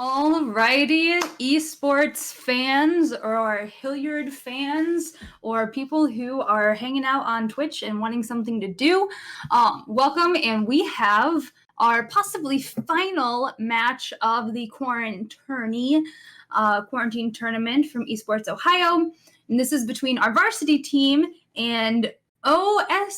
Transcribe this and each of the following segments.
Alrighty, esports fans or Hilliard fans or people who are hanging out on Twitch and wanting something to do, welcome. And we have our possibly final match of the quarantine tournament from Esports Ohio. And this is between our varsity team and OSAGE.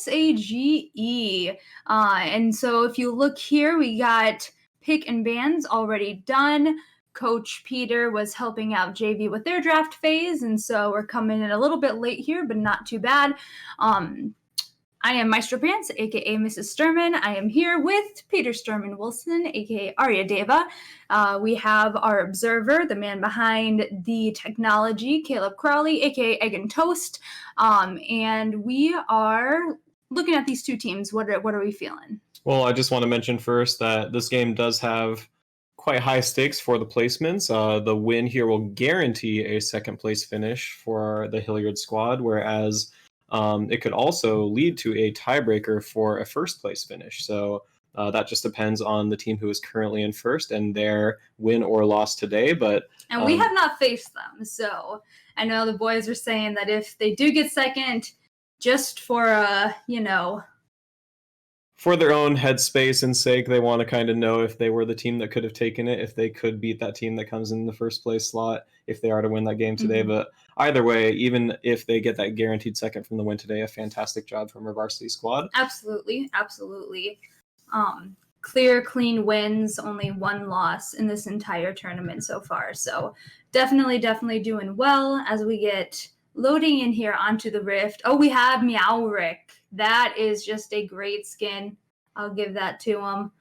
And so if you look here, we got pick and bans already done. Coach Peter was helping out JV with their draft phase, and so we're coming in a little bit late here, but not too bad. I am Maestro Pants, aka Mrs. Sturman. I am here with Peter Sturman Wilson, aka Arya Deva. We have our observer, the man behind the technology, Caleb Crawley, aka Egg and Toast. And we are looking at these two teams. What are we feeling? Well, I just want to mention first that this game does have quite high stakes for the placements. The win here will guarantee a second place finish for the Hilliard squad, whereas it could also lead to a tiebreaker for a first place finish. So that just depends on the team who is currently in first and their win or loss today. And we have not faced them, so I know the boys are saying that if they do get second, just for for their own headspace and sake, they want to kind of know if they were the team that could have taken it, if they could beat that team that comes in the first place slot, if they are to win that game today. Mm-hmm. But either way, even if they get that guaranteed second from the win today, a fantastic job from our varsity squad. Absolutely. Clear, clean wins, only one loss in this entire tournament so far. So definitely doing well as we get loading in here onto the Rift. Oh, we have Meowrick. That is just a great skin. I'll give that to him.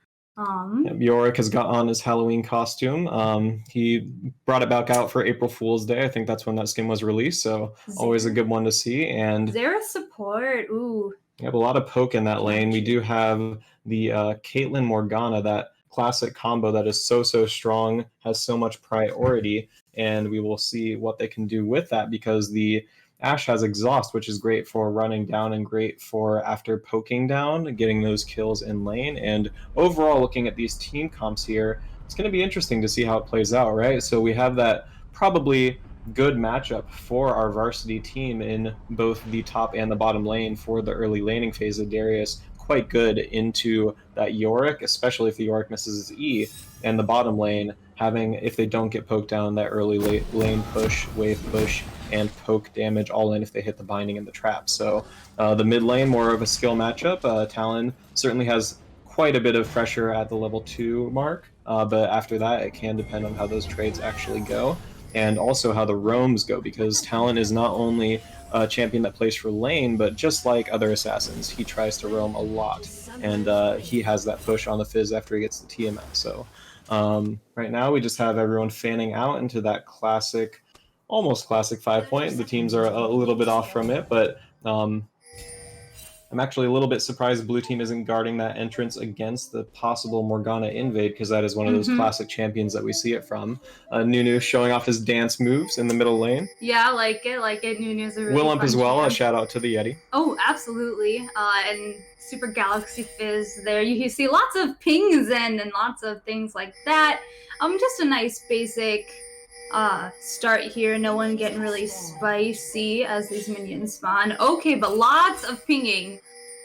Yorick has got on his Halloween costume. He brought it back out for April Fool's Day. I think that's when that skin was released, so always a good one to see. And Zera support, ooh. We have a lot of poke in that lane. We do have the Caitlyn Morgana, that classic combo that is so strong, has so much priority, and we will see what they can do with that because the Ashe has exhaust, which is great for running down and great for after poking down, getting those kills in lane. And overall, looking at these team comps here, it's going to be interesting to see how it plays out, right? So we have that probably good matchup for our varsity team in both the top and the bottom lane for the early laning phase of Darius. Quite good into that Yorick, especially if the Yorick misses his E, and the bottom lane having, if they don't get poked down, that early lane push, wave push, and poke damage all in if they hit the binding and the trap. So the mid lane, more of a skill matchup. Talon certainly has quite a bit of pressure at the level 2 mark, but after that it can depend on how those trades actually go, and also how the roams go, because Talon is not only a champion that plays for lane, but just like other assassins, he tries to roam a lot, and he has that push on the Fizz after he gets the TMS. So right now we just have everyone fanning out into that classic, almost classic 5-point. The teams are a little bit off from it, but I'm actually a little bit surprised blue team isn't guarding that entrance against the possible Morgana invade, because that is one of those classic champions that we see it from. Nunu showing off his dance moves in the middle lane. Yeah, I like it. Nunu's a really Willump as well, champ. a shout out to the Yeti. Oh, absolutely. And Super Galaxy Fizz there. You see lots of pings and lots of things like that. Just a nice basic start here. No one getting really spicy as these minions spawn. Okay, but lots of pinging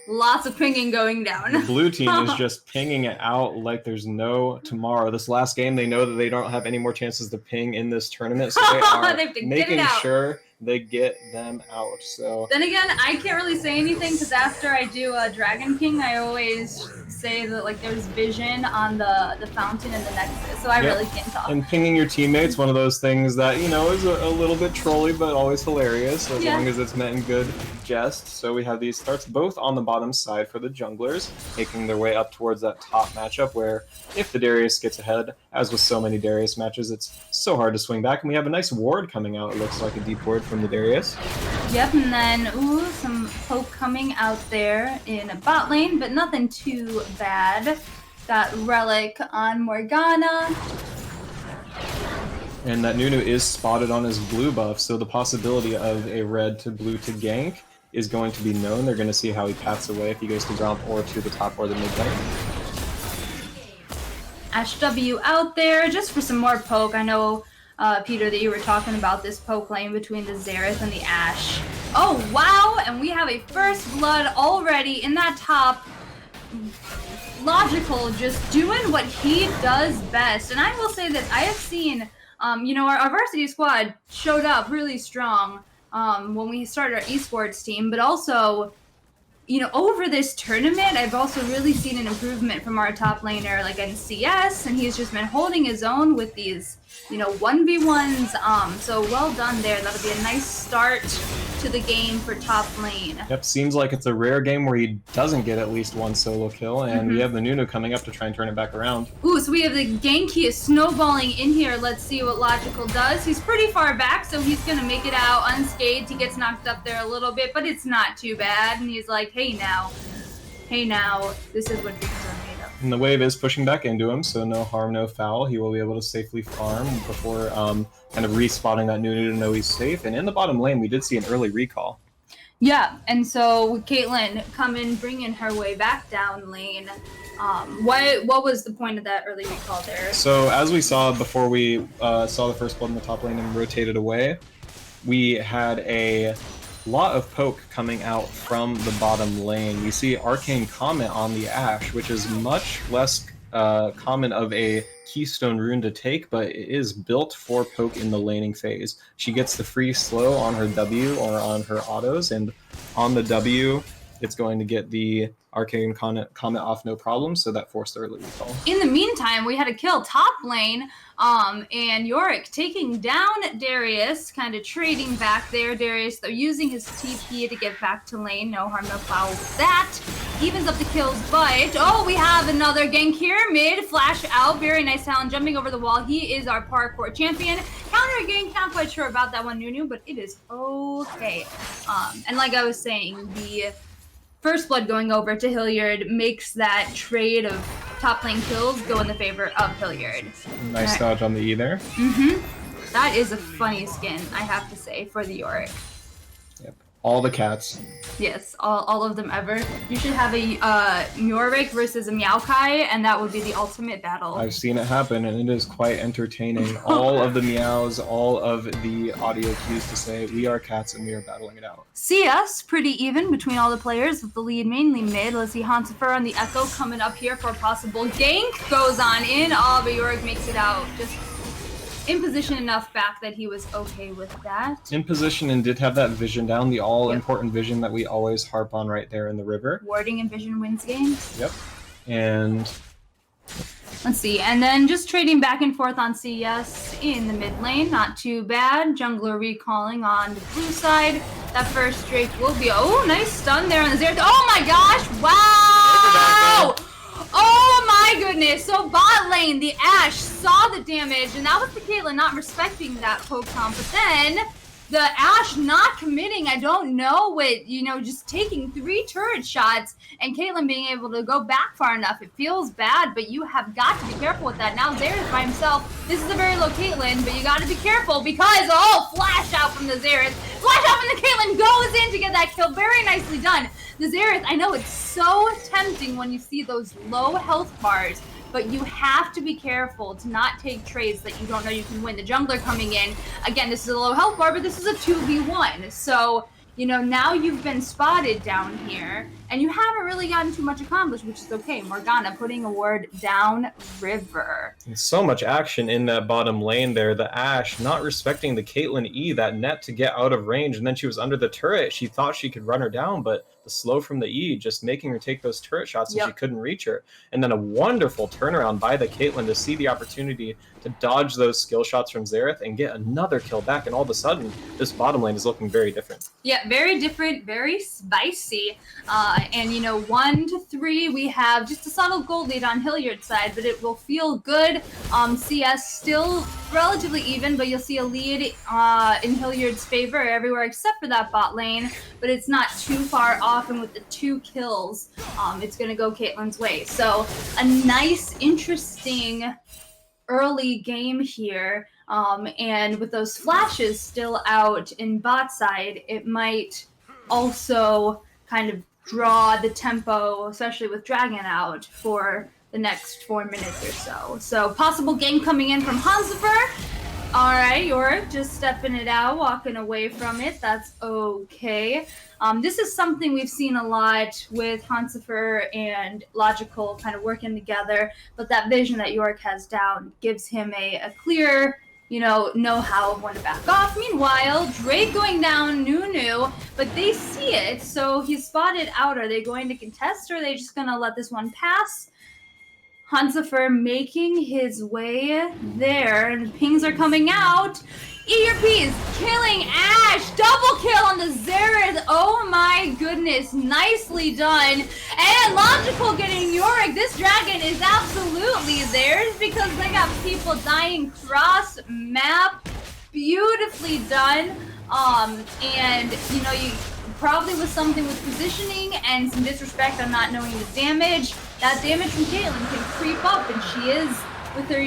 going down. The blue team is just pinging it out like there's no tomorrow. This last game, they know that they don't have any more chances to ping in this tournament, so they are making sure they get them out. So then again, I can't really say anything because after I do a dragon ping, I always say that like there's vision on the fountain and the nexus, so I really can't talk. And pinging your teammates, one of those things that is a little bit trolly but always hilarious as long as it's meant in good jest. So we have these starts both on the bottom side for the junglers, making their way up towards that top matchup where if the Darius gets ahead, as with so many Darius matches, it's so hard to swing back. And we have a nice ward coming out. It looks like a deep ward from the Darius. Yep, and then some poke coming out there in a bot lane, but nothing too bad. Got Relic on Morgana. And that Nunu is spotted on his blue buff, so the possibility of a red to blue to gank is going to be known. They're going to see how he paths away if he goes to Gromp or to the top or the mid lane. Ash W out there just for some more poke. I know, Peter, that you were talking about this poke lane between the Xerath and the Ashe. Oh, wow! And we have a first blood already in that top. Logical just doing what he does best. And I will say that I have seen, our varsity squad showed up really strong when we started our esports team, but also, over this tournament, I've also really seen an improvement from our top laner, like in CS, and he's just been holding his own with these, 1v1s. So well done there. That'll be a nice start to the game for top lane. Yep, seems like it's a rare game where he doesn't get at least one solo kill, and we have the Nunu coming up to try and turn it back around. Ooh, so we have the Genki is snowballing in here. Let's see what Logical does. He's pretty far back, so he's going to make it out unscathed. He gets knocked up there a little bit, but it's not too bad. And he's like, hey now, this is what dreams are made of. And the wave is pushing back into him, so no harm, no foul. He will be able to safely farm before kind of respotting that Nunu to know he's safe. And in the bottom lane, we did see an early recall. Yeah, and so Caitlyn coming, bringing her way back down lane. What was the point of that early recall there? So as we saw before we saw the first blood in the top lane and rotated away, we had a lot of poke coming out from the bottom lane. We see Arcane Comet on the Ashe, which is much less common of a keystone rune to take, but it is built for poke in the laning phase. She gets the free slow on her W or on her autos, and on the W, it's going to get the Arcane Comet off no problem, so that forced the early recall. In the meantime, we had a kill top lane, and Yorick taking down Darius, kind of trading back there. Darius, though, using his TP to get back to lane. No harm, no foul with that. Evens up the kills, but, we have another gank here. Mid, flash out. Very nice talent, jumping over the wall. He is our parkour champion. Counter gank, not quite sure about that one, Nunu, but it is okay. And like I was saying, the first blood going over to Hilliard makes that trade of top lane kills go in the favor of Hilliard. Nice dodge on the E there. That is a funny skin, I have to say, for the Yorick. Yep. All the cats. Yes, all of them ever. You should have a Yorick versus a Meowkai, and that would be the ultimate battle. I've seen it happen, and it is quite entertaining. All of the meows, all of the audio cues to say, we are cats and we are battling it out. CS, pretty even between all the players, with the lead mainly mid. Let's see Hansifer on the Echo coming up here for a possible gank. Goes on in, but Yorick makes it out. Just in position enough back that he was okay with that. In position and did have that vision down, the all-important vision that we always harp on right there in the river. Warding and vision wins games. Yep. And let's see, and then just trading back and forth on CS in the mid lane, not too bad. Jungler recalling on the blue side. That first Drake will be, nice stun there on the Xerath. Oh my gosh, wow! Oh my goodness, so bot lane, the Ashe saw the damage, and that was the Caitlyn not respecting that poke comp, but then the Ashe not committing, I don't know, with, just taking 3 turret shots, and Caitlyn being able to go back far enough. It feels bad, but you have got to be careful with that. Now Xerath by himself. This is a very low Caitlyn, but you got to be careful because, flash out from the Xerath. Flash out from the Caitlyn, goes in to get that kill. Very nicely done. The Xerath, I know it's so tempting when you see those low health bars, but you have to be careful to not take trades that you don't know you can win. The jungler coming in, again, this is a low health bar, but this is a 2v1. So, now you've been spotted down here, and you haven't really gotten too much accomplished, which is okay. Morgana putting a ward down river. And so much action in that bottom lane there. The Ashe not respecting the Caitlyn E, that net to get out of range, and then she was under the turret. She thought she could run her down, but the slow from the E just making her take those turret shots and she couldn't reach her. And then a wonderful turnaround by the Caitlyn to see the opportunity to dodge those skill shots from Xerath and get another kill back, and all of a sudden this bottom lane is looking very different. Yeah, very different, very spicy. And 1 to 3, we have just a subtle gold lead on Hilliard's side, but it will feel good. CS still relatively even, but you'll see a lead in Hilliard's favor everywhere except for that bot lane, but it's not too far off, and with the 2 kills, it's going to go Caitlyn's way. So a nice, interesting early game here, and with those flashes still out in bot side, it might also kind of draw the tempo, especially with Dragon out, for the next 4 minutes or so. So possible game coming in from Hansifer. All right, Yorick just stepping it out, walking away from it. That's okay. This is something we've seen a lot with Hansifer and Logical kind of working together, but that vision that Yorick has down gives him a clear, know-how of when to back off. Meanwhile, Drake going down, Nunu, but they see it, so he's spotted out. Are they going to contest, or are they just going to let this one pass? Hansifer making his way there, and the pings are coming out. ERP is killing Ash. Double kill on the Xerath. Oh my goodness. Nicely done. And Logical getting Yorick. This dragon is absolutely theirs because they got people dying cross map. Beautifully done. And you probably with something with positioning and some disrespect on not knowing the damage. That damage from Caitlyn can creep up, and she is with her,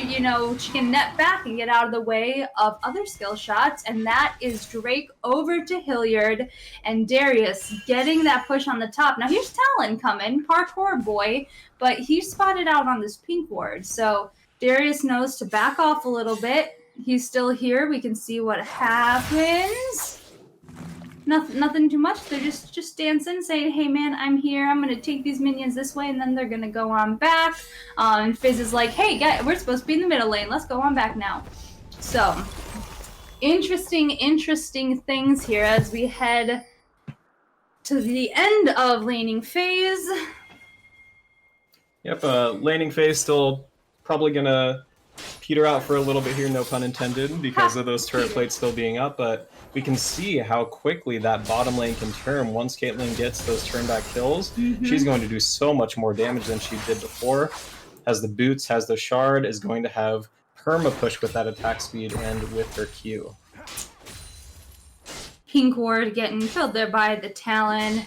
she can net back and get out of the way of other skill shots, and that is Drake over to Hilliard, and Darius getting that push on the top. Now here's Talon coming, parkour boy, but he's spotted out on this pink ward, so Darius knows to back off a little bit. He's still here. We can see what happens. Nothing too much. They're just dancing, saying, "Hey man, I'm here. I'm gonna take these minions this way," and then they're gonna go on back. And Fizz is like, "Hey, guys, we're supposed to be in the middle lane. Let's go on back now." So, interesting things here as we head to the end of laning phase. Yep, laning phase still probably gonna peter out for a little bit here, no pun intended, because of those turret plates still being up, but we can see how quickly that bottom lane can turn once Caitlyn gets those turn back kills. She's going to do so much more damage than she did before. Has the boots, has the shard, is going to have perma push with that attack speed and with her Q. Pink ward getting killed there by the Talon.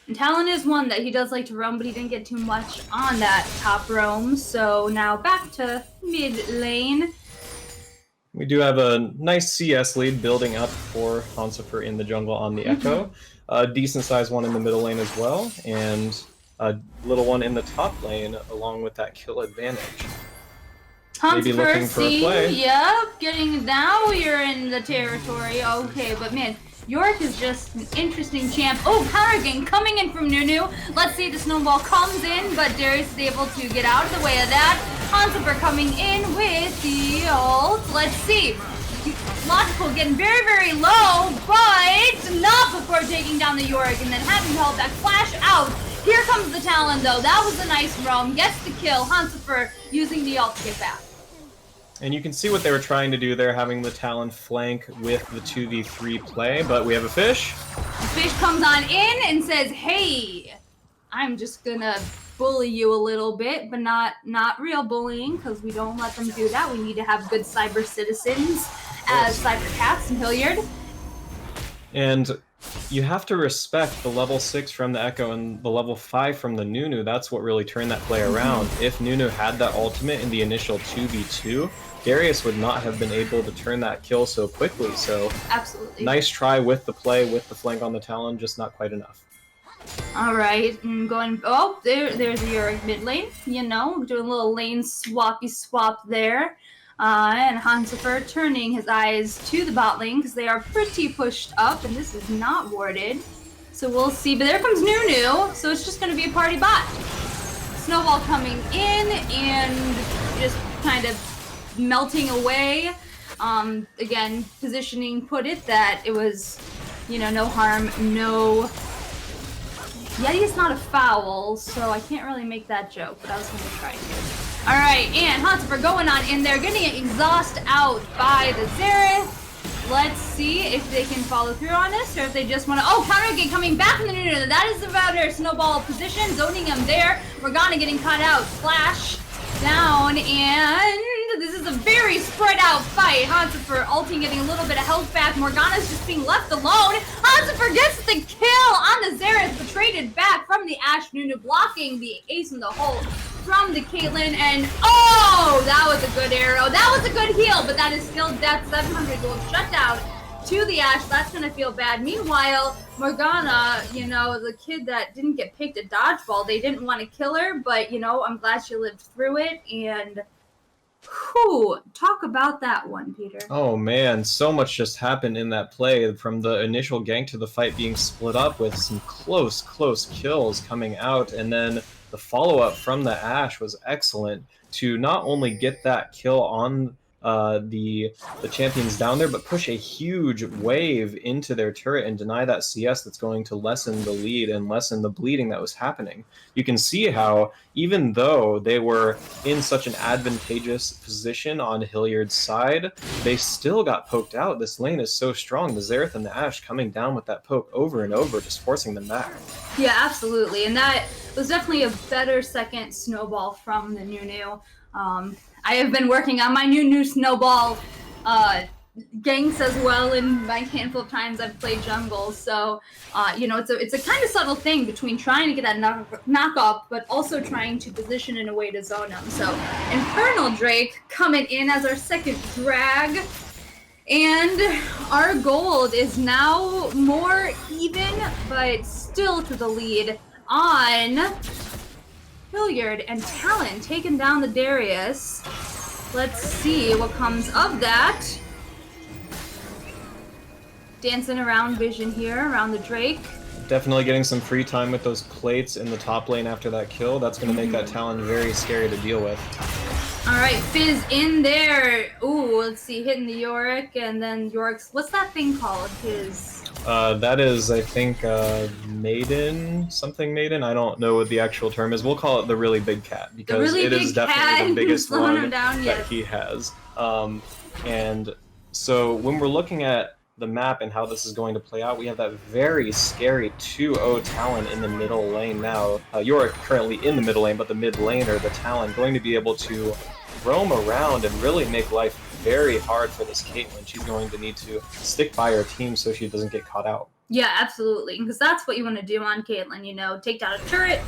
And Talon is one that he does like to roam, but he didn't get too much on that top roam. So now back to mid lane. We do have a nice CS lead building up for Hansifer in the jungle on the Echo. A decent sized one in the middle lane as well, and a little one in the top lane along with that kill advantage. Maybe looking for a play. Yep, getting now you're in the territory. Okay, but man, Yorick is just an interesting champ. Oh, counter gang coming in from Nunu. Let's see if the snowball comes in, but Darius is able to get out of the way of that. Hansifer coming in with the ult. Let's see. Logical getting very, very low, but not before taking down the Yorick and then having to hold that flash out. Here comes the Talon though. That was a nice roam. Gets the kill. Hansifer using the ult to get back. And you can see what they were trying to do there, having the Talon flank with the 2v3 play, but we have a fish. The fish comes on in and says, "Hey, I'm just gonna bully you a little bit, but not real bullying, because we don't let them do that. We need to have good cyber citizens as Cyber Cats and Hilliard." And you have to respect the level 6 from the Echo and the level 5 from the Nunu. That's what really turned that play around. If Nunu had that ultimate in the initial 2v2, Darius would not have been able to turn that kill so quickly. So absolutely nice try with the play, with the flank on the Talon, just not quite enough. All right, and going, oh, there's Yorick mid lane, doing a little lane swappy swap there. And Hansifer turning his eyes to the bot lane because they are pretty pushed up, and this is not warded. So we'll see, but there comes Nunu, so it's just going to be a party bot. Snowball coming in and just kind of melting away. Again, positioning put it that it was, no harm, no... Yeti is not a foul, so I can't really make that joke, but I was going to try to. Alright, and Hansifer going on in there, getting an exhaust out by the Xerath. Let's see if they can follow through on this, or if they just want to... Oh, counter again coming back from the Nunu. That is about her snowball position, zoning him there. Morgana getting caught out. Flash down, and this is a very spread out fight. Hansifer ulting, getting a little bit of health back. Morgana's just being left alone. Hansifer gets the kill on the Xerath, but traded back from the Ashe. Nunu blocking the ace in the hole from the Caitlyn, and oh, that was a good arrow. That was a good heal, but that is still death. 700 gold shut down to the Ashe. That's going to feel bad. Meanwhile, Morgana, you know, the kid that didn't get picked at dodgeball, they didn't want to kill her, but, you know, I'm glad she lived through it. And whew, talk about that one, Peter. Oh man, so much just happened in that play, from the initial gank to the fight being split up with some close kills coming out, and then the follow-up from the Ashe was excellent to not only get that kill on the champions down there, but push a huge wave into their turret and deny that CS that's going to lessen the lead and lessen the bleeding that was happening. You can see how, even though they were in such an advantageous position on Hilliard's side, they still got poked out. This lane is so strong. The Xerath and the Ashe coming down with that poke over and over, just forcing them back. Yeah, absolutely. And that was definitely a better second snowball from the Nunu. I have been working on my new snowball ganks as well in my handful of times I've played jungle. So, you know, it's a kind of subtle thing between trying to get that knock off, but also trying to position in a way to zone them. So, Infernal Drake coming in as our second drag. And our gold is now more even, but still to the lead on Hilliard and Talon taking down the Darius. Let's see what comes of that. Dancing around Vision here, around the Drake. Definitely getting some free time with those plates in the top lane after that kill. That's going to make that Talon very scary to deal with. All right, Fizz in there. Ooh, let's see, hitting the Yorick, and then Yorick's, what's that thing called? His... that is, I think, Maiden, something Maiden. I don't know what the actual term is. We'll call it the really big cat, because it is definitely the biggest one that he has. And so when we're looking at the map and how this is going to play out, we have that very scary 2-0 Talon in the middle lane now. Yorick currently in the middle lane, but the mid laner, the Talon, going to be able to roam around and really make life very hard for this Caitlyn. She's going to need to stick by her team so she doesn't get caught out. Yeah, absolutely, because that's what you want to do on Caitlyn, you know, take down a turret,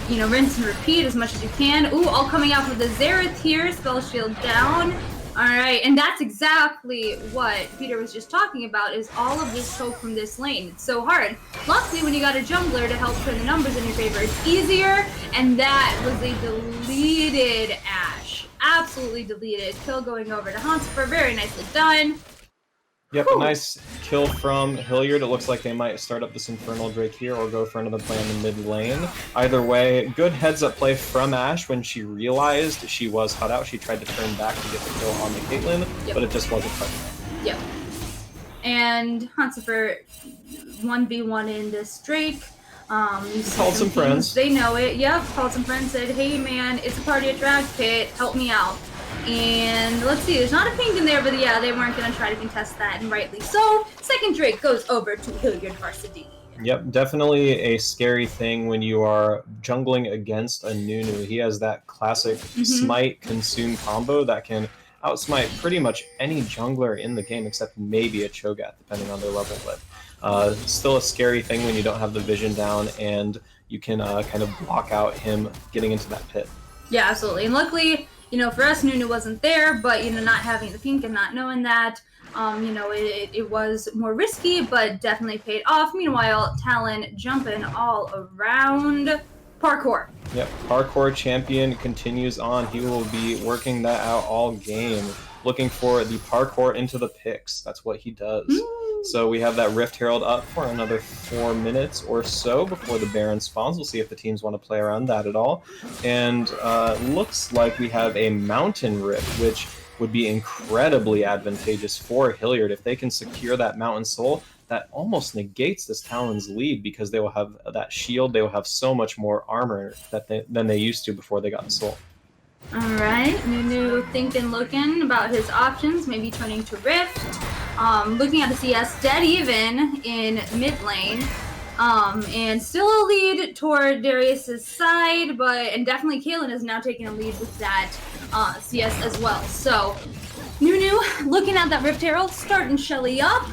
you know, rinse and repeat as much as you can. Ooh, all coming out with the Xerath here, spell shield down. All right, and that's exactly what Peter was just talking about, is all of this poke from this lane. It's so hard. Luckily, when you got a jungler to help turn the numbers in your favor, it's easier, and that was a deleted Ashe. Absolutely deleted. Kill going over to Hansper, very nicely done. Yep, a nice kill from Hilliard. It looks like they might start up this Infernal Drake here or go for another play in the mid lane. Either way, good heads-up play from Ashe. When she realized she was cut out, she tried to turn back to get the kill on the Caitlyn, but it just wasn't cut. Yep. And Hansper 1v1 in this Drake. Called some friends. They know it. Yep, called some friends, said, hey man, it's a party at Drag Pit, help me out. And let's see, there's not a pink in there, but yeah, they weren't going to try to contest that, and rightly so. Second Drake goes over to Hilliard Varsity. Yep, definitely a scary thing when you are jungling against a Nunu. He has that classic smite consume combo that can outsmite pretty much any jungler in the game except maybe a Cho'Gath, depending on their level. But still a scary thing when you don't have the vision down and you can kind of block out him getting into that pit. Yeah, absolutely. And luckily, you know, for us, Nunu wasn't there, but, you know, not having the pink and not knowing that, you know, it was more risky, but definitely paid off. Meanwhile, Talon jumping all around. Parkour. Yep, parkour champion continues on. He will be working that out all game, looking for the parkour into the picks. That's what he does. So we have that Rift Herald up for another 4 minutes or so before the Baron spawns. We'll see if the teams want to play around that at all. And looks like we have a Mountain Rift, which would be incredibly advantageous for Hilliard. If they can secure that Mountain Soul, that almost negates this Talon's lead, because they will have that shield. They will have so much more armor than they used to before they got the Soul. All right, Nunu thinking, looking about his options, maybe turning to Rift. Looking at the CS, dead even in mid lane. And still a lead toward Darius's side, and definitely Caitlyn is now taking a lead with that CS as well. So Nunu looking at that Rift Herald, starting Shelly up.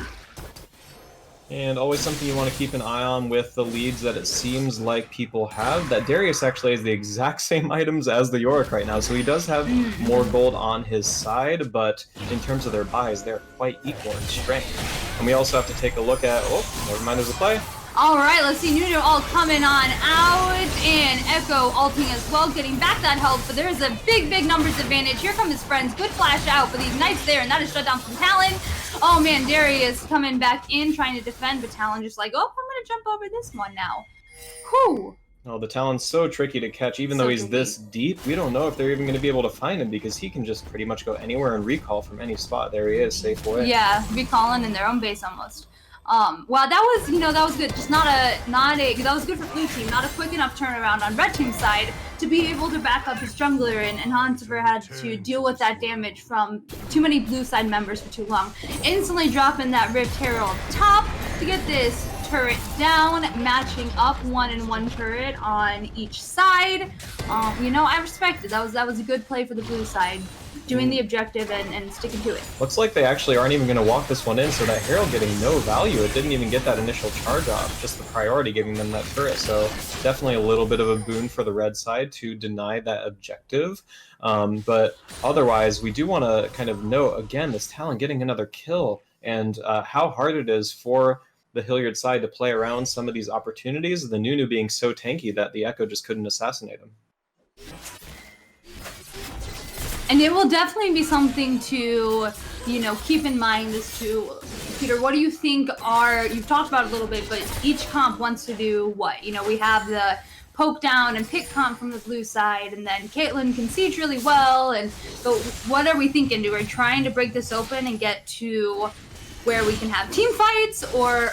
And always something you want to keep an eye on with the leads that it seems like people have, that Darius actually has the exact same items as the Yorick right now. So he does have more gold on his side, but in terms of their buys, they're quite equal in strength. And we also have to take a look at, oh, never mind, there's a play. All right, let's see Nunu all coming on out, and Echo ulting as well, getting back that help, but there's a big numbers advantage. Here come his friends, good flash out, but the Ignite's there, and that is shut down from Talon. Oh man, Darius coming back in, trying to defend, but Talon just like, oh, I'm gonna jump over this one now. Whew. Oh, the Talon's so tricky to catch, even though he's this deep. We don't know if they're even going to be able to find him because he can just pretty much go anywhere and recall from any spot. There he is, safe away. Yeah, recalling in their own base almost. Well, that was, that was good. Just that was good for blue team. Not a quick enough turnaround on red team's side to be able to back up his jungler, and Hansifer had to deal with that damage from too many blue side members for too long. Instantly dropping that Rift Herald top to get this turret down, matching up 1-and-1 turret on each side. I respect it. That was a good play for the blue side, doing the objective and sticking to it. Looks like they actually aren't even going to walk this one in, so that Herald getting no value. It didn't even get that initial charge off, just the priority giving them that turret. So definitely a little bit of a boon for the red side to deny that objective. But otherwise, we do want to kind of note, again, this Talon getting another kill and how hard it is for the Hilliard side to play around some of these opportunities, the Nunu being so tanky that the Echo just couldn't assassinate him. And it will definitely be something to, keep in mind as to, Peter, what do you think you've talked about it a little bit, but each comp wants to do what? We have the poke down and pick comp from the blue side, and then Caitlyn can siege really well, but what are we thinking? We're trying to break this open and get to where we can have team fights, or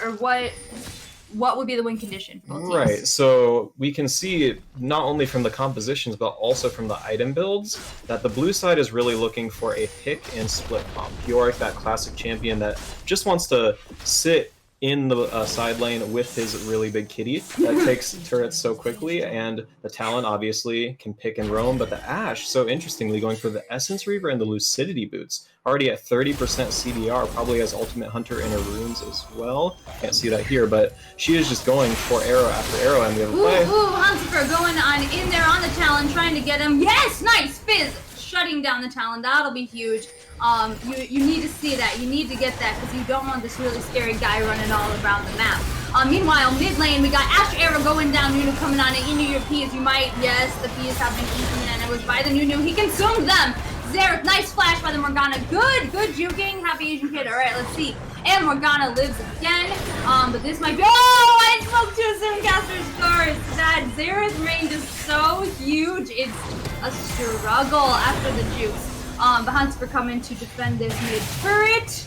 what would be the win condition for both teams? Right, so we can see not only from the compositions but also from the item builds that the blue side is really looking for a pick and split comp. Yorick, that classic champion that just wants to sit in the side lane with his really big kitty that takes turrets so quickly, and the Talon obviously can pick and roam, but the Ashe, so interestingly, going for the Essence Reaver and the Lucidity boots, already at 30% CDR, probably has Ultimate Hunter in her runes as well. Can't see that here, but she is just going for arrow after arrow, and we have a play. Hansifer going on in there on the Talon, trying to get him. Yes, nice Fizz, shutting down the Talon. That'll be huge. You need to see that. You need to get that because you don't want this really scary guy running all around the map. Meanwhile, mid lane, we got Ashe Arrow going down, Nunu coming on into your P's. Yes, the P's have been eaten, and it was by the Nunu. He consumed them. Xerath, nice flash by the Morgana. Good juking. Happy Asian kid. All right, let's see. And Morgana lives again. But this might be. Oh, I spoke to a Simcaster Scars. That Xerath range is so huge. It's a struggle after the jukes. But Hansifer coming to defend this mid turret.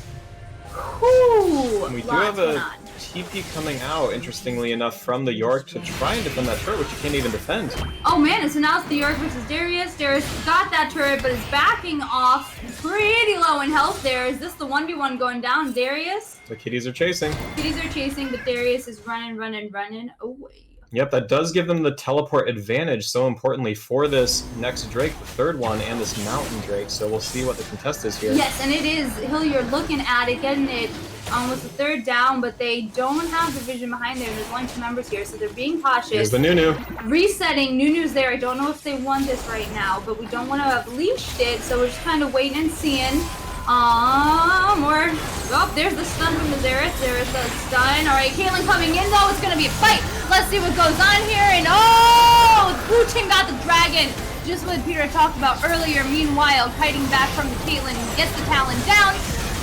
Whew, we do have a TP coming out, interestingly enough, from the Yorick to try and defend that turret, which you can't even defend. Oh man, so now it's the Yorick versus Darius. Darius got that turret, but is backing off pretty low in health there. Is this the 1v1 going down, Darius? The kitties are chasing. Kitties are chasing, but Darius is running away. Yep, that does give them the teleport advantage, so importantly for this next Drake, the third one, and this Mountain Drake. So we'll see what the contest is here. Yes, and it is Hilliard looking at it, getting it with the third down, but they don't have the vision behind there. There's only 2 members here, so they're being cautious. Here's the Nunu. Resetting. Nunu's there. I don't know if they won this right now, but we don't want to have leashed it, so we're just kind of waiting and seeing. Oh, there's the stun from the Xerath. There's the stun. All right, Caitlyn coming in, though. It's going to be a fight. Let's see what goes on here. And blue team got the dragon. Just what Peter talked about earlier. Meanwhile, kiting back from the Caitlyn, gets the Talon down.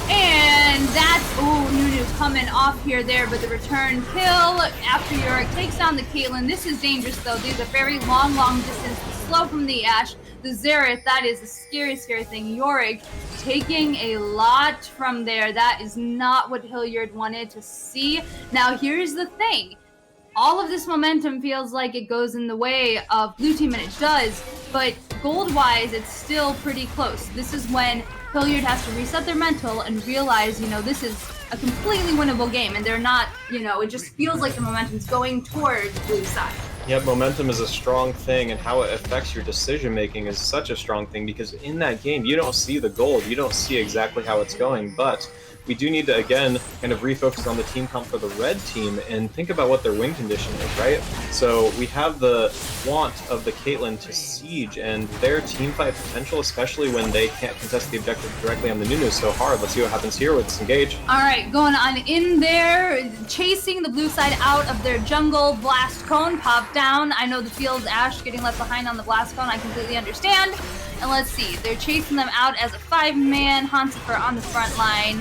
And that's, Nunu's coming off there, but the return kill after Yorick takes down the Caitlyn. This is dangerous, though. These are very long distance, slow from the Ashe. The Xerath, that is a scary thing. Yorick taking a lot from there. That is not what Hilliard wanted to see. Now, here's the thing. All of this momentum feels like it goes in the way of blue team, and it does, but gold-wise, it's still pretty close. This is when Hilliard has to reset their mental and realize, this is a completely winnable game, and they're not, it just feels like the momentum's going towards blue side. Yep, momentum is a strong thing, and how it affects your decision-making is such a strong thing, because in that game, you don't see the gold, you don't see exactly how it's going, but we do need to, again, kind of refocus on the team comp for the red team and think about what their win condition is, right? So we have the want of the Caitlyn to siege, and their team fight potential, especially when they can't contest the objective directly on the Nunu, is so hard. Let's see what happens here with Disengage. All right, going on in there, chasing the blue side out of their jungle. Blast Cone pop down. I know the field's Ashe getting left behind on the Blast Cone. I completely understand. And let's see, they're chasing them out as a 5-man. Hansipher on the front line.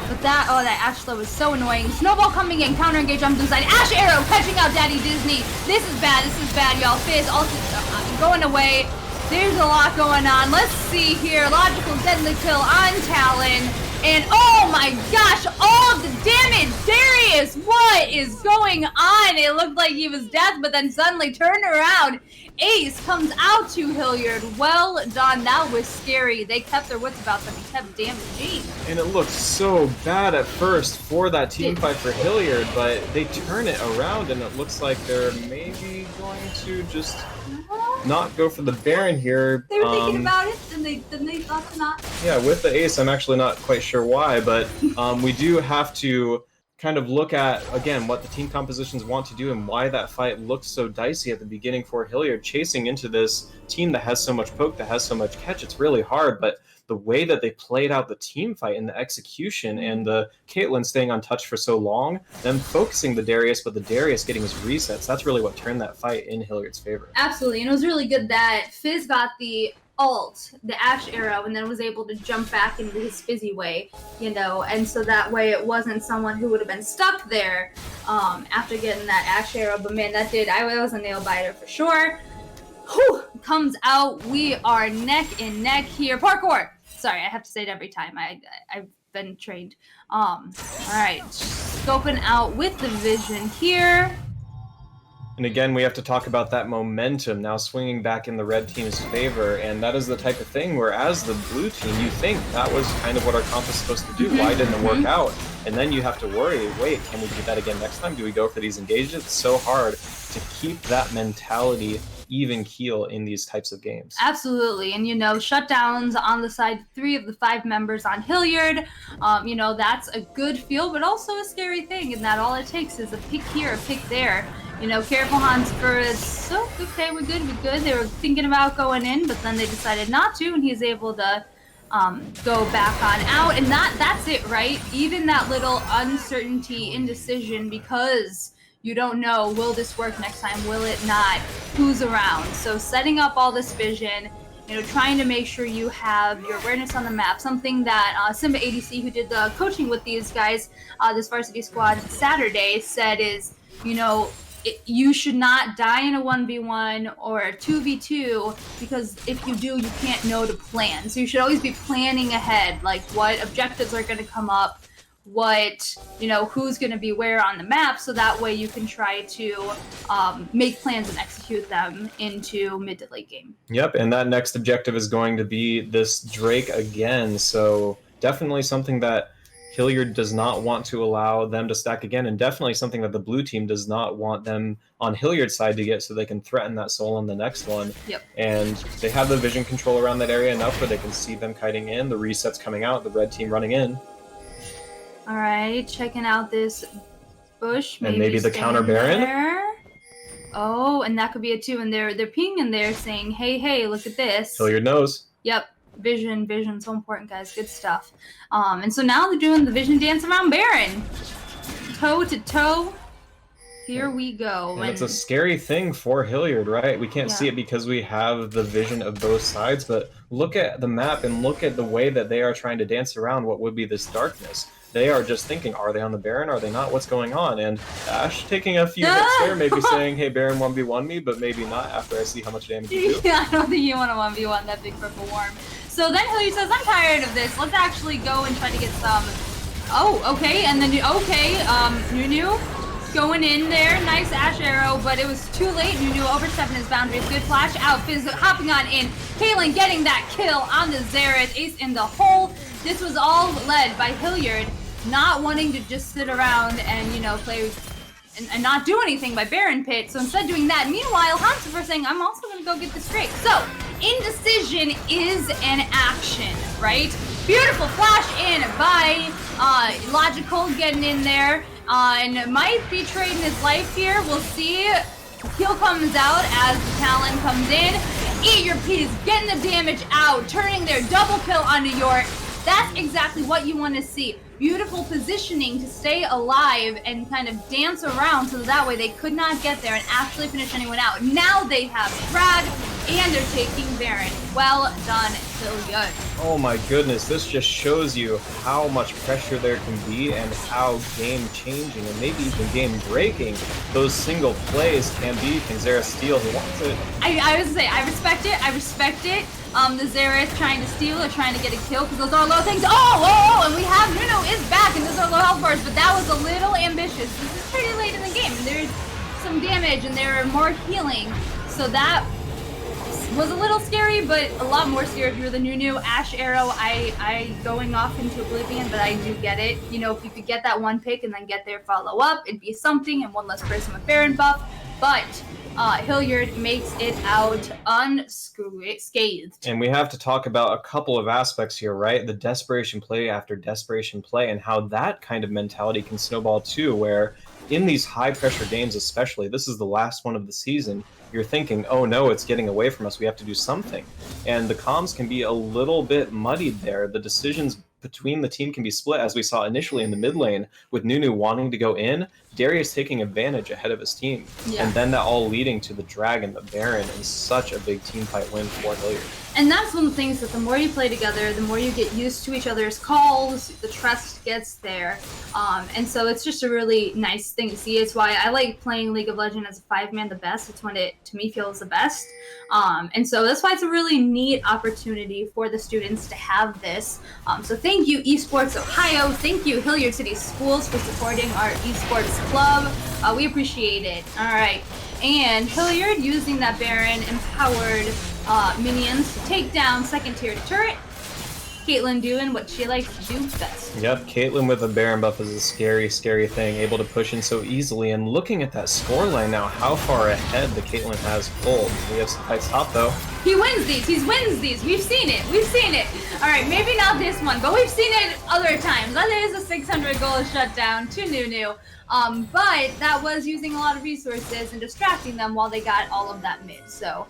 But that Ashe slow is so annoying. Snowball coming in, counter engage on blue side. Ashe Arrow catching out Daddy Disney. This is bad, y'all. Fizz also going away. There's a lot going on. Let's see here. Logical deadly kill on Talon. And oh my gosh, all of the damage! Darius, what is going on? It looked like he was dead, but then suddenly turned around. Ace comes out to Hilliard. Well done. That was scary. They kept their wits about them. He kept damaging. And it looked so bad at first for that team fight for Hilliard, but they turn it around and it looks like they're maybe going to just not go for the Baron here. They were thinking about it, then they thought to not. Yeah, with the Ace, I'm actually not quite sure why, but we do have to kind of look at, again, what the team compositions want to do and why that fight looked so dicey at the beginning for Hilliard, chasing into this team that has so much poke, that has so much catch. It's really hard, but the way that they played out the team fight and the execution and the Caitlyn staying untouched for so long, them focusing the Darius, but the Darius getting his resets, that's really what turned that fight in Hilliard's favor. Absolutely, and it was really good that Fizz got the ult, the Ashe Arrow, and then was able to jump back into his Fizzy way, you know, and so that way it wasn't someone who would have been stuck there after getting that Ashe Arrow. But man, that was a nail biter for sure. Whew, comes out. We are neck and neck here. Parkour. Sorry, I have to say it every time. I've been trained. All right, scoping out with the vision here. And again, we have to talk about that momentum now swinging back in the red team's favor, and that is the type of thing where as the blue team, you think that was kind of what our comp is supposed to do. Why didn't it work out? And then you have to worry, wait, can we do that again next time? Do we go for these engagements? It's so hard to keep that mentality even keel in these types of games. Absolutely, and you know, shutdowns on the side, 3 of the 5 members on Hilliard. You know, that's a good feel, but also a scary thing, in that all it takes is a pick here, a pick there. You know, careful Hansipher is, so okay, we're good. They were thinking about going in, but then they decided not to, and he's able to go back on out, and that's it, right? Even that little uncertainty, indecision, because you don't know, will this work next time, will it not, who's around? So setting up all this vision, you know, trying to make sure you have your awareness on the map, something that Simba ADC, who did the coaching with these guys, this varsity squad Saturday, said is, you know, you should not die in a 1v1 or a 2v2, because if you do, you can't know to plan. So you should always be planning ahead, like what objectives are going to come up, what, you know, who's going to be where on the map, so that way you can try to make plans and execute them into mid to late game. Yep, and that next objective is going to be this Drake again, so definitely something that Hilliard does not want to allow them to stack again, and definitely something that the blue team does not want them on Hilliard's side to get, so they can threaten that soul on the next one. Yep. And they have the vision control around that area enough where they can see them kiting in, the resets coming out, the red team running in. All right, checking out this bush. And maybe the counter Baron. There. Oh, and that could be it too. And they're pinging there saying, hey, look at this. Hilliard knows. Yep. Vision, so important, guys. Good stuff. And so now they're doing the vision dance around Baron. Toe to toe. Here we go. And it's a scary thing for Hilliard, right? We can't see it because we have the vision of both sides, but look at the map and look at the way that they are trying to dance around what would be this darkness. They are just thinking, are they on the Baron? Are they not? What's going on? And Ashe taking a few hits there, maybe saying, hey, Baron 1v1 me, but maybe not after I see how much damage you do. Yeah, I don't think you want to 1v1 that big purple worm. So then Hilliard says, I'm tired of this. Let's actually go and try to get some... Oh, okay, and then, Nunu going in there. Nice Ashe Arrow, but it was too late. Nunu overstepping his boundaries. Good flash out. Fizz hopping on in. Caitlyn getting that kill on the Xerath. Ace in the hole. This was all led by Hilliard not wanting to just sit around and, you know, play and not do anything by Baron Pit. So instead doing that. Meanwhile, Hansipher saying, I'm also going to go get this Drake. So indecision is an action, right? Beautiful flash in by Logical getting in there. And might be trading his life here. We'll see. Heal comes out as the Talon comes in. Eat your peas, getting the damage out, turning their double kill onto York. That's exactly what you want to see. Beautiful positioning to stay alive and kind of dance around so that way they could not get there and actually finish anyone out. Now they have Drag and they're taking Baron. Well done, Hilliard. Oh my goodness, this just shows you how much pressure there can be and how game-changing and maybe even game-breaking those single plays can be. Can Xerath steal? He wants it. I would say, I respect it. The Xerath trying to steal or trying to get a kill because those are low things. Oh, and we have Nuno is back and those are low health bars, but that was a little ambitious. This is pretty late in the game and there's some damage and there are more healing. So that was a little scary, but a lot more scary if you were the Nunu. Ashe Arrow, I going off into oblivion, but I do get it. You know, if you could get that one pick and then get their follow up, it'd be something and one less person with Baron buff. But Hilliard makes it out unscathed. And we have to talk about a couple of aspects here, right? The desperation play after desperation play and how that kind of mentality can snowball too, where in these high pressure games especially, this is the last one of the season, you're thinking, oh no, it's getting away from us, we have to do something. And the comms can be a little bit muddied there. The decisions between the team can be split, as we saw initially in the mid lane, with Nunu wanting to go in, Darius taking advantage ahead of his team. Yeah. And then that all leading to the Dragon, the Baron, and such a big team fight win for Hilliard. And that's one of the things that the more you play together, the more you get used to each other's calls, the trust gets there. And so it's just a really nice thing to see. It's why I like playing League of Legends as a 5-man the best. It's when it, to me, feels the best. And so that's why it's a really neat opportunity for the students to have this. So thank you, Esports Ohio. Thank you, Hilliard City Schools, for supporting our esports club. We appreciate it. All right. And Hilliard using that Baron empowered minions to take down second tier turret. Caitlyn doing what she likes to do best. Yep, Caitlyn with a Baron buff is a scary, scary thing, able to push in so easily. And looking at that scoreline now, how far ahead the Caitlyn has pulled. We have some fights top though. He wins these. He wins these. We've seen it. We've seen it. All right, maybe not this one, but we've seen it other times. That is a 600 goal shutdown to Nunu. But that was using a lot of resources and distracting them while they got all of that mid. So,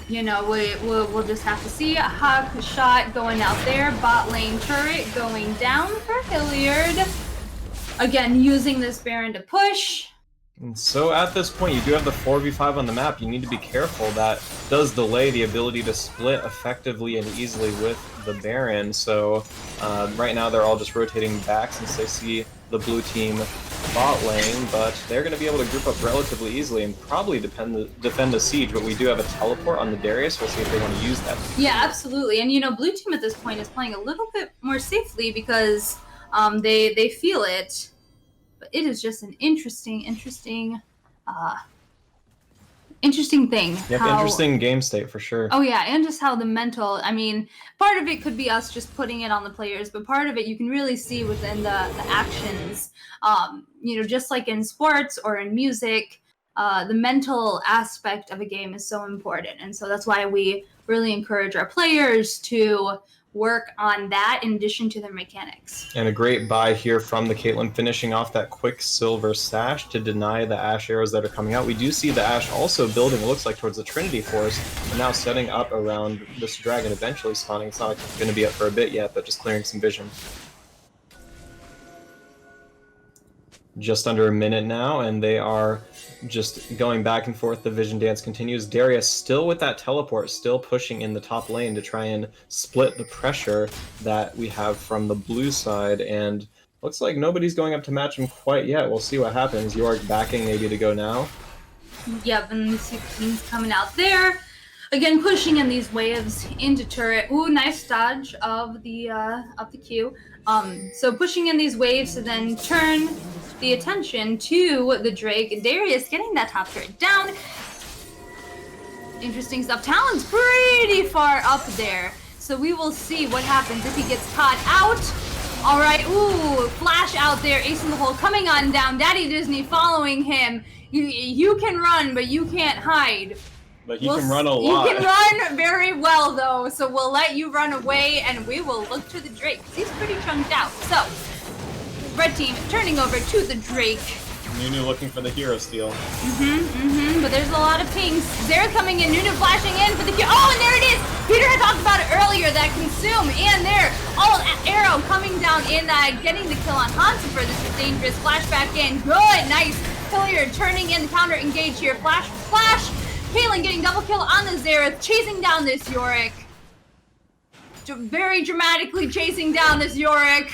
you know, we'll just have to see. A Hawk shot going out there. Bot lane turret going down for Hilliard. Again, using this Baron to push. And so at this point, you do have the 4v5 on the map. You need to be careful. That does delay the ability to split effectively and easily with the Baron. So right now they're all just rotating back since they see the blue team bot lane, but they're going to be able to group up relatively easily and probably defend the siege. But we do have a teleport on the Darius. We'll see if they want to use that. Yeah, absolutely. And you know, blue team at this point is playing a little bit more safely because they feel it. But it is just an interesting thing. Yep, interesting game state for sure. Oh yeah, and just how the mental, I mean, part of it could be us just putting it on the players, but part of it you can really see within the actions. You know, just like in sports or in music, the mental aspect of a game is so important. And so that's why we really encourage our players to work on that in addition to their mechanics. And a great buy here from the Caitlyn, finishing off that Quicksilver Sash to deny the Ashe arrows that are coming out. We do see the Ashe also building, it looks like, towards the Trinity Force, and now setting up around this Dragon eventually spawning. It's not going to be up for a bit yet, but just clearing some vision. Just under a minute now, and they are just going back and forth. The vision dance continues. Darius still with that teleport, still pushing in the top lane to try and split the pressure that we have from the blue side, and looks like nobody's going up to match him quite yet. We'll see what happens. York backing maybe to go now. Yep, and we see Queen's coming out there. Again, pushing in these waves into turret. Ooh, nice dodge of the Q. So pushing in these waves to then turn the attention to the Drake. And Darius getting that top turret down. Interesting stuff. Talon's pretty far up there. So we will see what happens if he gets caught out. All right, ooh, flash out there. Ace in the hole coming on down. Daddy Disney following him. You can run, but you can't hide. But he can run a lot. You can run very well, though, so we'll let you run away, and we will look to the Drake, because he's pretty chunked out. So, red team turning over to the Drake. Nunu looking for the hero steal. But there's a lot of pings. Zera coming in, Nunu flashing in for the kill. Oh, and there it is! Peter had talked about it earlier, that consume, and there, arrow coming down in, getting the kill on Hansifer. This is dangerous. Flashback in, good, nice. Hilliard turning in the counter engage here. Flash. Caitlyn getting double kill on the Zera, chasing down this Yorick. Very dramatically chasing down this Yorick.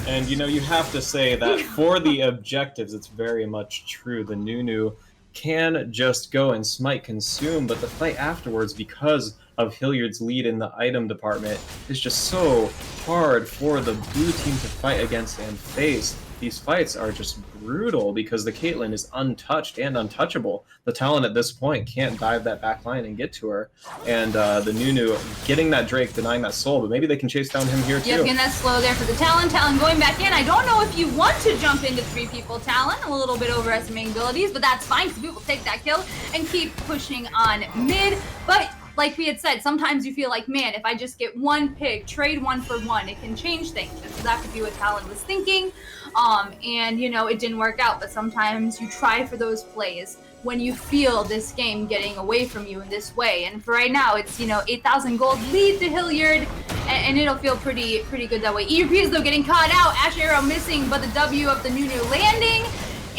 And you have to say that for the objectives, it's very much true. The Nunu can just go and smite consume, but the fight afterwards, because of Hilliard's lead in the item department, is just so hard for the blue team to fight against and face. These fights are just brutal because the Caitlyn is untouched and untouchable. The Talon at this point can't dive that back line and get to her. And the Nunu getting that Drake, denying that soul, but maybe they can chase down him here too. Yep, getting that slow there for the Talon. Talon going back in. I don't know if you want to jump into 3 people, Talon. A little bit overestimating abilities, but that's fine because we will take that kill and keep pushing on mid. But like we had said, sometimes you feel like, man, if I just get one pick, trade 1 for 1, it can change things. And so that could be what Talon was thinking. And, it didn't work out. But sometimes you try for those plays when you feel this game getting away from you in this way. And for right now, it's, 8,000 gold lead to Hilliard. And it'll feel pretty good that way. ERP is, though, getting caught out. Ash Arrow missing, but the W of the Nunu landing.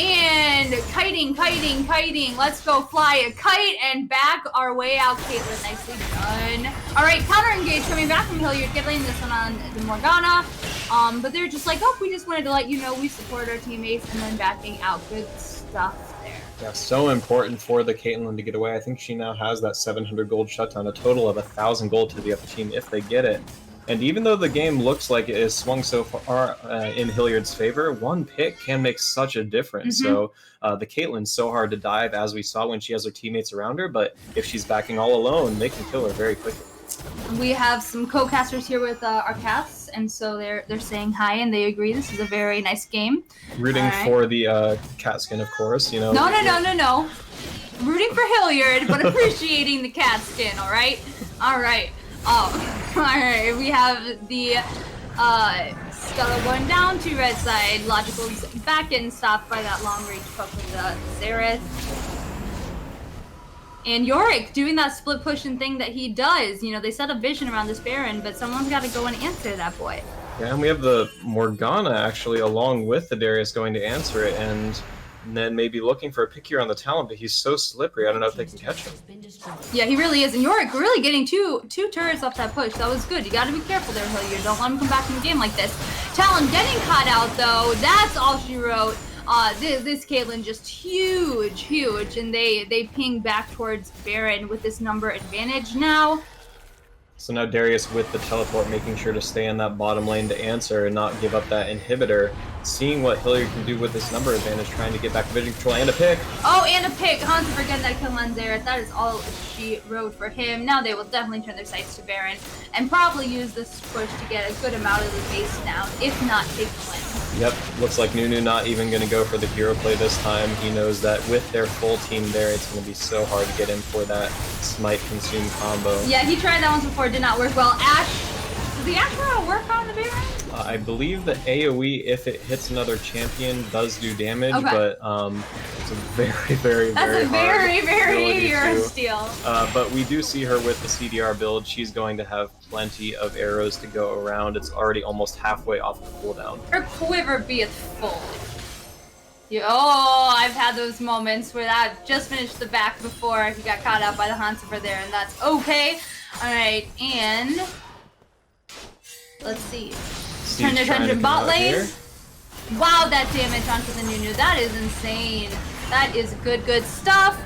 And kiting. Let's go fly a kite and back our way out. Caitlyn, nicely done. All right, counter engage coming back from Hilliard, getting this one on the Morgana. But they're just like, oh, we just wanted to let you know we support our teammates, and then backing out. Good stuff there. Yeah, so important for the Caitlyn to get away. I think she now has that 700 gold shutdown, a total of 1,000 gold to the other team if they get it. And even though the game looks like it is swung so far in Hilliard's favor, one pick can make such a difference. So the Caitlyn's so hard to dive, as we saw when she has her teammates around her, but if she's backing all alone, they can kill her very quickly. We have some co-casters here with our casts, and so they're saying hi, and they agree this is a very nice game. Rooting for the cat skin, of course. No. Rooting for Hilliard, but appreciating the cat skin, all right? All right. Alright, we have the Stella going down to red side. Logical's back in, stopped by that long range poke with the Xerath. And Yorick doing that split pushing thing that he does. They set a vision around this Baron, but someone's got to go and answer that boy. Yeah, and we have the Morgana actually along with the Darius going to answer it, and then maybe looking for a pick here on the Talon, but he's so slippery, I don't know if they can catch him. Yeah, he really is. And Yorick really getting two turrets off that push. That was good. You got to be careful there, Hilliard. Don't let him come back in the game like this. Talon getting caught out, though. That's all she wrote. This Caitlyn just huge. And they ping back towards Baron with this number advantage now. So now Darius with the teleport, making sure to stay in that bottom lane to answer and not give up that inhibitor. Seeing what Hilliard can do with this number advantage, trying to get back vision control and a pick. Oh, and a pick. Hansifer getting that kill on Xerath. That is all she wrote for him. Now they will definitely turn their sights to Baron and probably use this push to get a good amount of the base down, if not take the win. Yep, looks like Nunu not even going to go for the hero play this time. He knows that with their full team there, it's going to be so hard to get in for that smite consume combo. Yeah, he tried that once before, did not work well. Ash, does the Ash Arrow work on the Baron? I believe the AoE, if it hits another champion, does do damage, but it's a very hero steal. But we do see her with the CDR build. She's going to have plenty of arrows to go around. It's already almost halfway off the cooldown. Her quiver beeth full. Oh, I've had those moments where that just finished the back before he got caught out by the Hansifer there, and that's okay. All right, and let's see. Turn their attention bot lane. Wow, that damage onto the Nunu. That is insane. That is good stuff.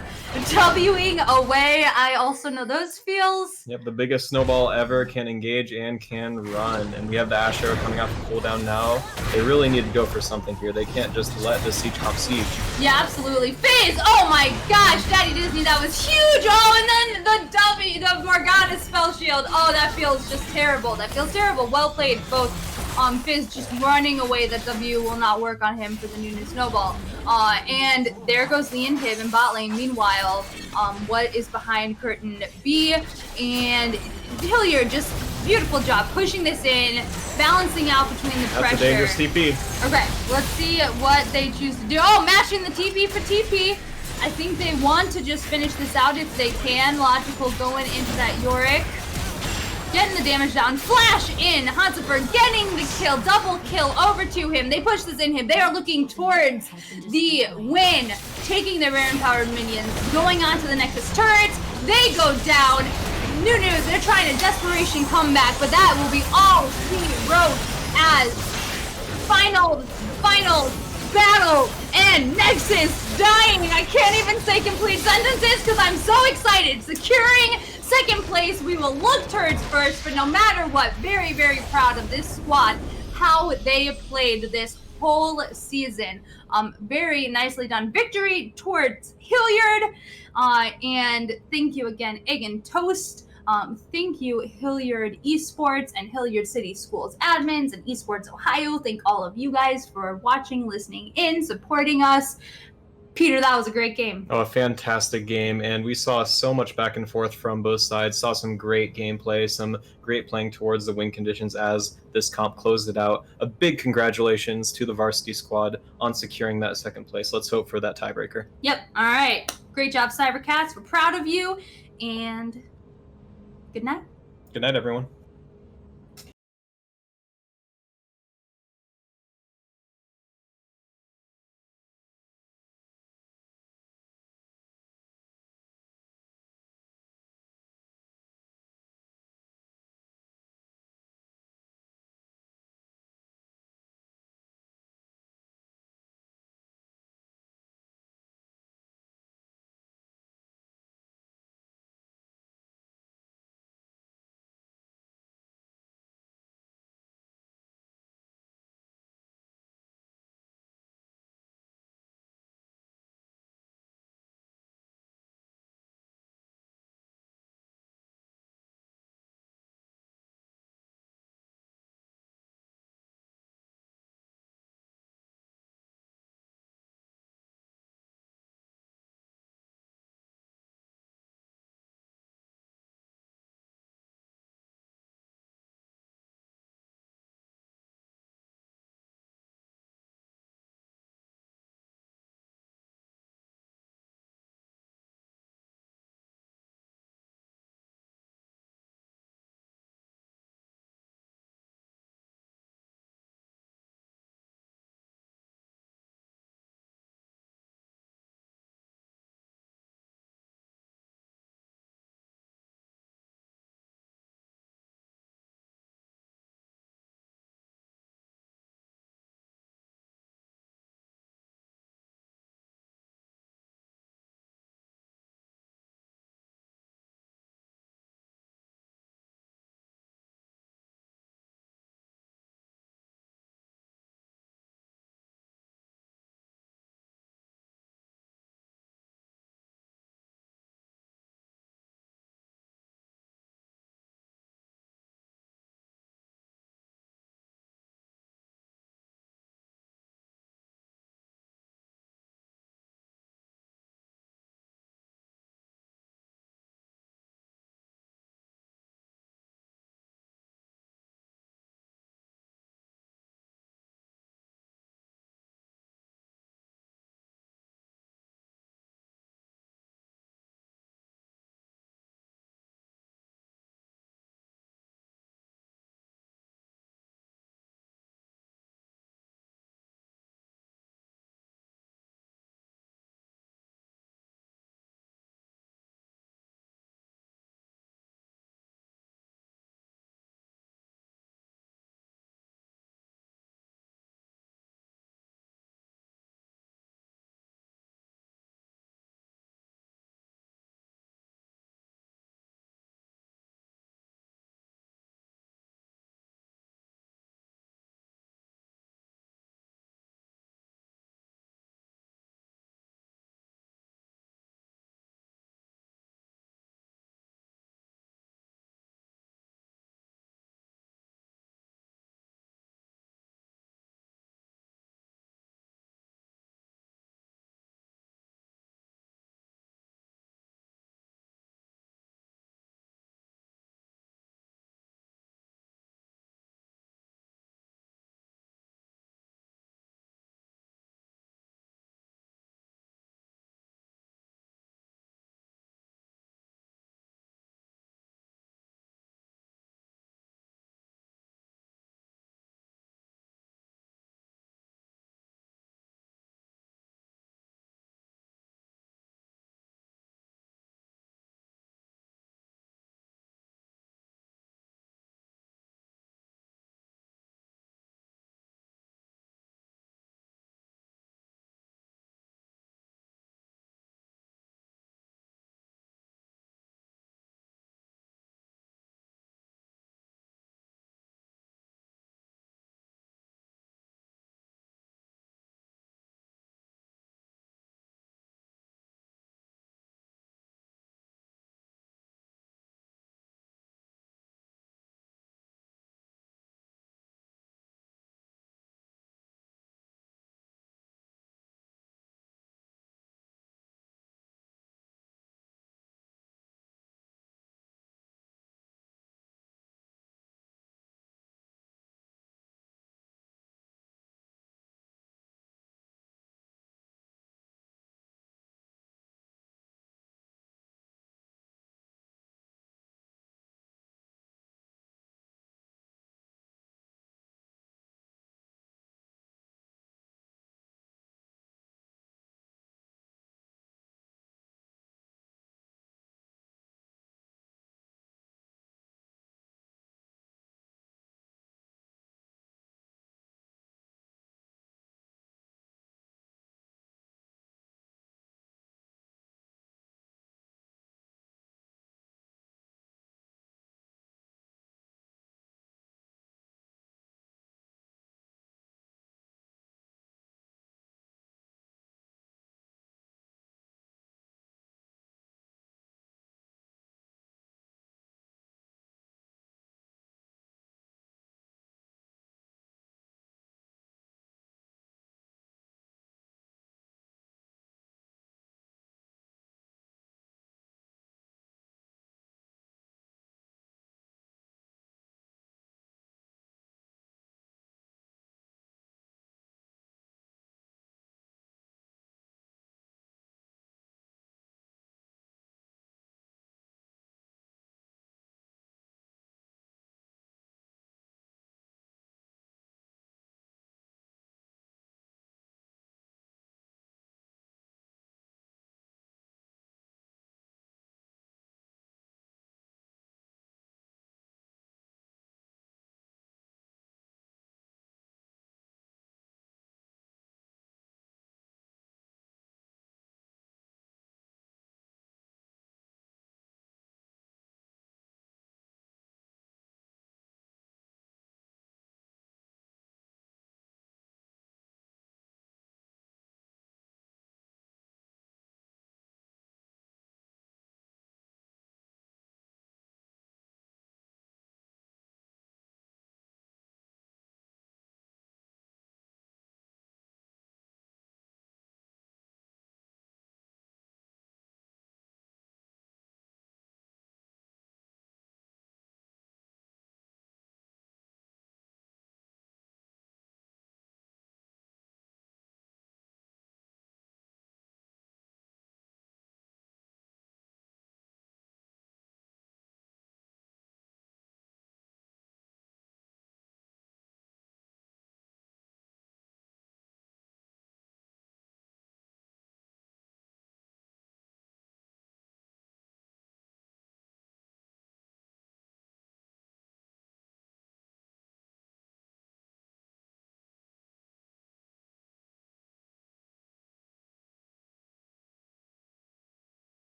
Wing away. I also know those feels. Yep, the biggest snowball ever, can engage and can run. And we have the Ash Arrow coming out to cooldown now. They really need to go for something here. They can't just let the siege hop siege. Yeah, absolutely. Phase! Oh my gosh, Daddy Disney, that was huge! Oh, and then the Morgana spell shield. Oh, that feels just terrible. That feels terrible. Well played, both Fizz just running away. That W will not work on him for the Nunu Snowball. And there goes the inhib in bot lane. Meanwhile, what is behind curtain B? And Hilliard just beautiful job pushing this in, balancing out between the pressure. That's a dangerous TP. Okay, let's see what they choose to do. Oh, matching the TP for TP. I think they want to just finish this out if they can. Logical going into that Yorick. Getting the damage down. Flash in. Hansafer getting the kill. Double kill over to him. They push this in him. They are looking towards the win. Taking their rare empowered minions. Going on to the Nexus turrets. They go down. Nunu, they're trying a desperation comeback, but that will be all he wrote as final battle and Nexus dying. I can't even say complete sentences because I'm so excited. Securing second place. We will look towards first, but no matter what, very, very proud of this squad, how they played this whole season. Very nicely done victory towards Hilliard. And thank you again, Egg and Toast. Thank you, Hilliard Esports and Hilliard City Schools admins and Esports Ohio. Thank all of you guys for watching, listening in, supporting us. Peter, that was a great game. Oh, a fantastic game, and we saw so much back and forth from both sides. Saw some great gameplay, some great playing towards the win conditions as this comp closed it out. A big congratulations to the varsity squad on securing that second place. Let's hope for that tiebreaker. Yep, all right. Great job, Cybercats. We're proud of you, and good night. Good night, everyone.